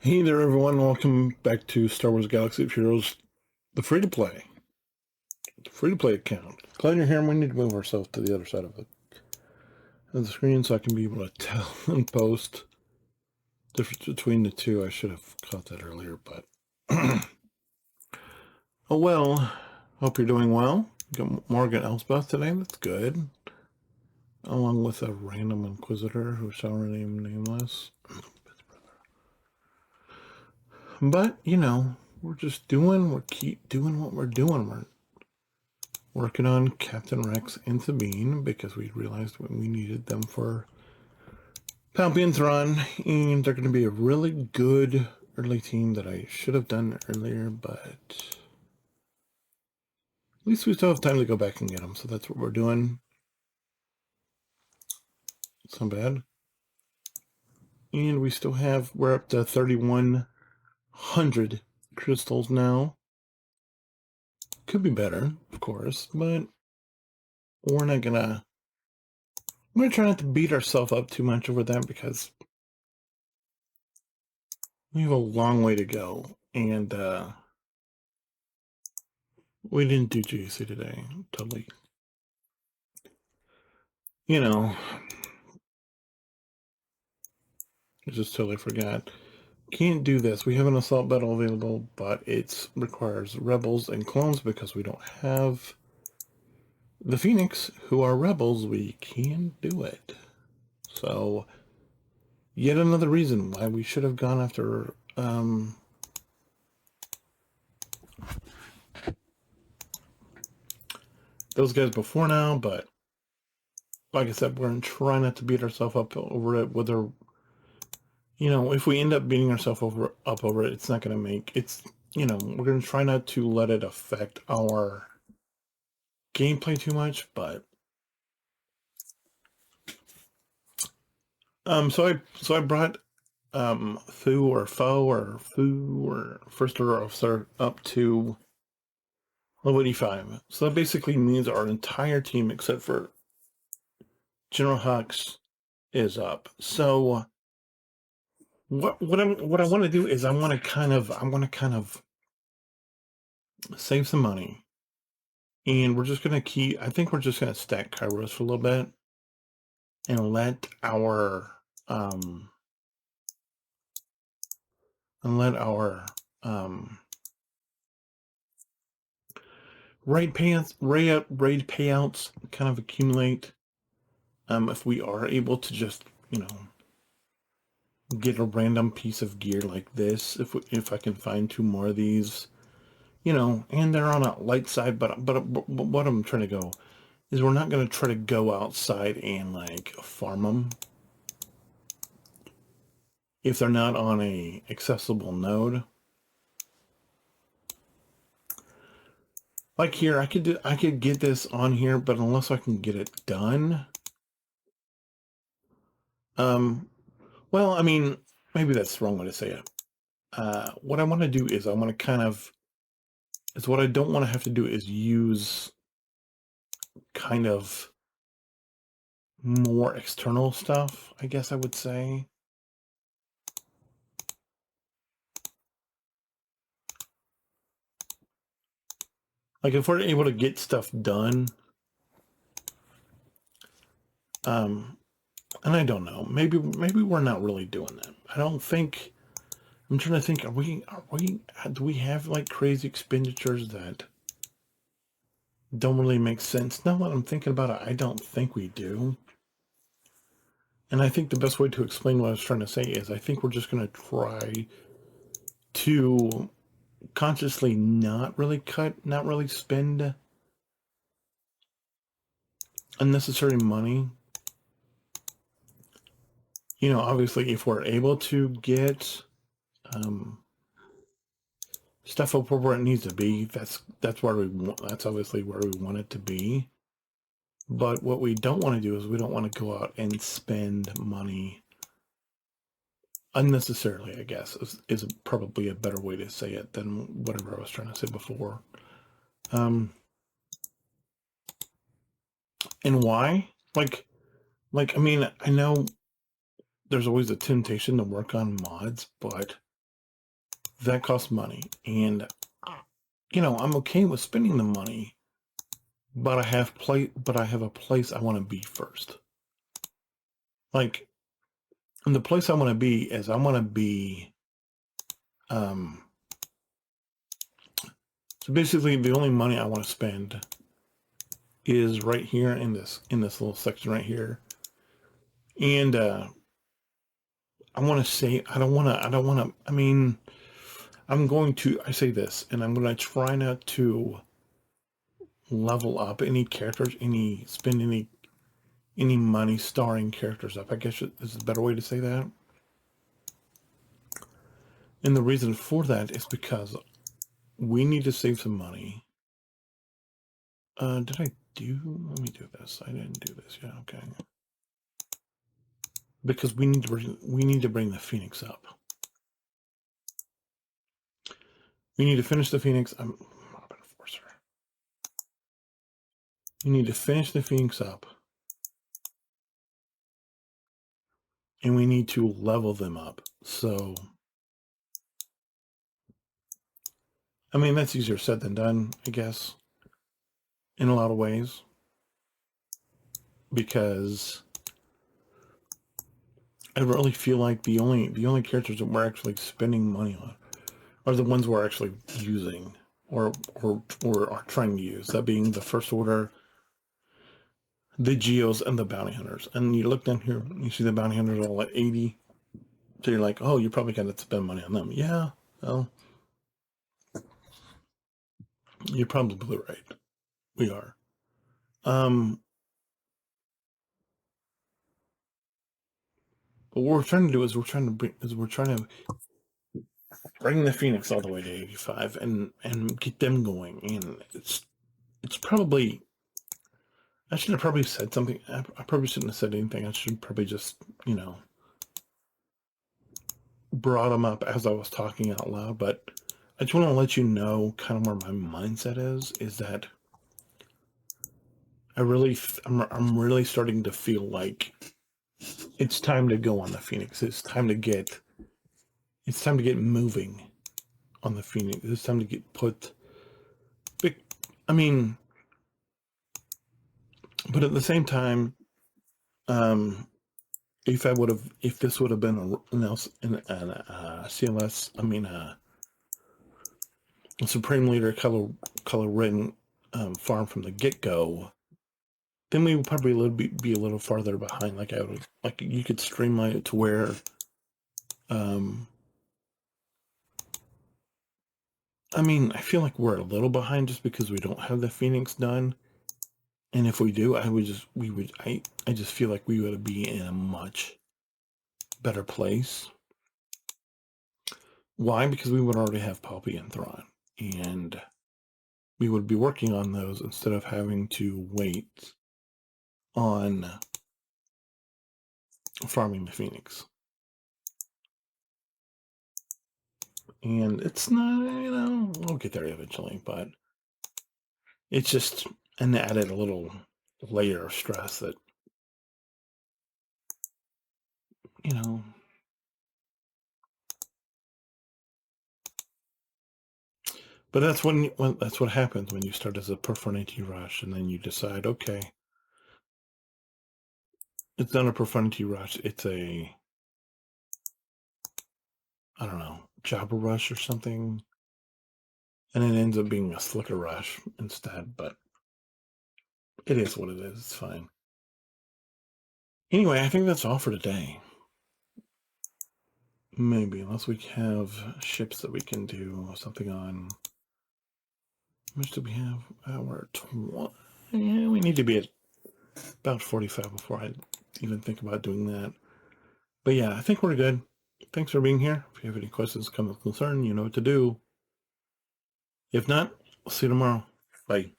Hey there, everyone. Welcome back to Star Wars Galaxy of Heroes, the free-to-play. Free-to-play account. Glad you're here, and we need to move ourselves to the other side of the screen so I can be able to tell and post the difference between the two. I should have caught that earlier, but... oh, well. Hope you're doing well. Got Morgan Elsbeth today. That's good. Along with a random Inquisitor who shall remain nameless. But, you know, we're keep doing what we're doing. We're working on Captain Rex and Sabine because we realized we needed them for Palpy and Thrawn, and they're going to be a really good early team that I should have done earlier, but at least we still have time to go back and get them, so that's what we're doing. It's not bad. And we still have, we're up to 3,100 crystals now. Could be better, of course, but we're not gonna, I'm gonna try not to beat ourselves up too much over that because we have a long way to go, and we didn't do GC today. Totally. You know, I just totally forgot. Can't do this. We have an assault battle available, but it requires rebels and clones because we don't have the Phoenix, who are rebels. We can do it. So, yet another reason why we should have gone after those guys before now, but like I said, we're trying not to beat ourselves up over it. Whether, you know, if we end up beating ourselves up over it, it's not going to make it's. You know, we're going to try not to let it affect our gameplay too much. But so I brought Fu or First Order Officer up to level 85. So that basically means our entire team except for General Hux is up. So what I want to do is I want to kind of save some money, and we're just gonna I think we're just gonna stack Kairos for a little bit and let our um raid payouts kind of accumulate. If we are able to just, you know, get a random piece of gear like this, if I can find 2 more of these, you know, and they're on a light side, but what I'm trying to go is we're not going to try to go outside and like farm them if they're not on a accessible node. Like here, I could get this on here, but unless I can get it done, well, I mean, maybe that's the wrong way to say it. What I want to do is I want to kind of, is what I don't want to have to do is use kind of more external stuff, I guess I would say. Like if we're able to get stuff done, and I don't know, maybe we're not really doing that. I don't think. I'm trying to think. Do we have like crazy expenditures that don't really make sense? Now that I'm thinking about it, I don't think we do. And I think the best way to explain what I was trying to say is I think we're just going to try to consciously not really spend unnecessary money. You know, obviously, if we're able to get stuff up where it needs to be, that's obviously where we want it to be. But what we don't want to do is we don't want to go out and spend money unnecessarily, I guess, is probably a better way to say it than whatever I was trying to say before. And why? Like, I mean, I know there's always a temptation to work on mods, but that costs money, and I'm okay with spending the money, but I have a place I want to be first. Like, and the place I want to be is I want to be, so basically the only money I want to spend is right here in this little section right here. And I want to say, I mean, I say this, and I'm going to try not to level up any characters, spend any money starring characters up. I guess is a better way to say that. And the reason for that is because we need to save some money. Let me do this. I didn't do this. Yeah, okay. Because we need to bring the Phoenix up. We need to finish the Phoenix. I'm not an enforcer. We need to finish the Phoenix up. And we need to level them up. So, I mean, that's easier said than done, I guess, in a lot of ways. Because I really feel like the only characters that we're actually spending money on are the ones we're actually using or are trying to use. That being the First Order, the Geos, and the Bounty Hunters. And you look down here, you see the Bounty Hunters all at 80. So you're like, oh, you probably got to spend money on them. Yeah, well, you're probably right. We are. But what we're trying to do is we're trying to bring the Phoenix all the way to 85 and get them going. And it's probably, I should have probably said something. I probably shouldn't have said anything. I should probably just, brought them up as I was talking out loud. But I just want to let you know kind of where my mindset is that I'm really starting to feel like it's time to go on the Phoenix. It's time to get moving on the Phoenix. It's time to get put. I mean, but at the same time, if this would have been a CLS, a Supreme Leader color written farm from the get go, then we would probably be a little farther behind. Like you could streamline it to where, I feel like we're a little behind just because we don't have the Phoenix done. And if we do, I just feel like we would be in a much better place. Why? Because we would already have Poppy and Thrawn, and we would be working on those instead of having to wait on farming the Phoenix. And it's not, we'll get there eventually, but it's just an added a little layer of stress that, but that's that's what happens when you start as a profundity rush and then you decide, okay, it's not a profundity rush, it's a, I don't know, Jabba rush or something. And it ends up being a slicker rush instead, but it is what it is. It's fine. Anyway, I think that's all for today. Maybe, unless we have ships that we can do something on. How much do we have? We're at 20. Yeah, we need to be at about 45 before I even think about doing that. But yeah, I think we're good. Thanks for being here. If you have any questions, comments, concern, you know what to do. If not, I'll see you tomorrow. Bye.